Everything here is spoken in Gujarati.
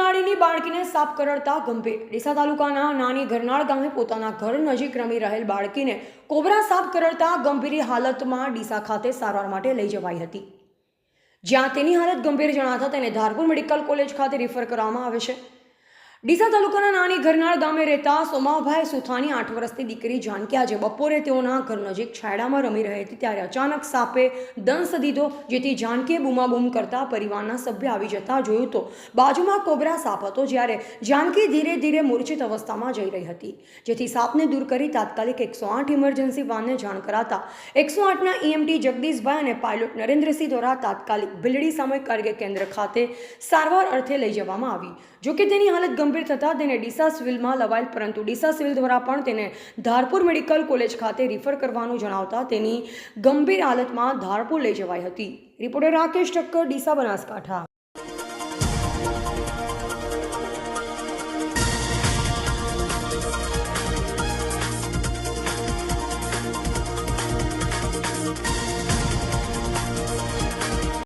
આંગણવાડીની બાળકીને સાપ કરડતા ગંભીર. ડીસા તાલુકાના નાની ગરનાળ ગામે પોતાના ઘર નજીક રમી રહેલ બાળકીને કોબરા સાપ કરડતા ગંભીર હાલતમાં ડીસા ખાતે સારવાર માટે લઈ જવાઈ હતી, જ્યાં તેની હાલત ગંભીર જણાતા તેને ધારપુર મેડિકલ કોલેજ ખાતે રિફર કરવામાં આવે છે. ડીસા તાલુકાના નાની ગરનાળ ગામે રહેતા સોમાભાઈ સુથાની 8 વર્ષની દીકરી જાનકી આજે બપોરે તેઓના ઘર નજીક છાયડામાં રમી રહી હતી, ત્યારે અચાનક સાપે દંશ દીધો, જેથી જાનકીએ બૂમાબૂમ કરતા પરિવારના સભ્ય આવી જતા જોયું તો બાજુમાં કોબરા સાપ હતો, જ્યારે જાનકી ધીરે ધીરે મૂર્છિત અવસ્થામાં જઈ રહી હતી, જેથી સાપને દૂર કરી તાત્કાલિક 108 ઇમરજન્સી વાનને જાણ કરાતા 108ના EMT જગદીશભાઈ અને પાયલોટ નરેન્દ્રસિંહ દ્વારા તાત્કાલિક ભીલડી સામૂહિક આરોગ્ય કેન્દ્ર ખાતે સારવાર અર્થે લઈ જવામાં આવી. જોકે તેની હાલત ગંભીર થતાં તેને ડીસા સિવિલમાં લવાયેલ, પરંતુ ડીસા સિવિલ દ્વારા પણ તેને ધારપુર મેડિકલ કોલેજ ખાતે રિફર કરવાનું જણાવતા તેની ગંભીર હાલતમાં ધારપુર લઈ જવાઈ હતી. રિપોર્ટર રાકેશ ઠક્કર, ડીસા, બનાસકાંઠા.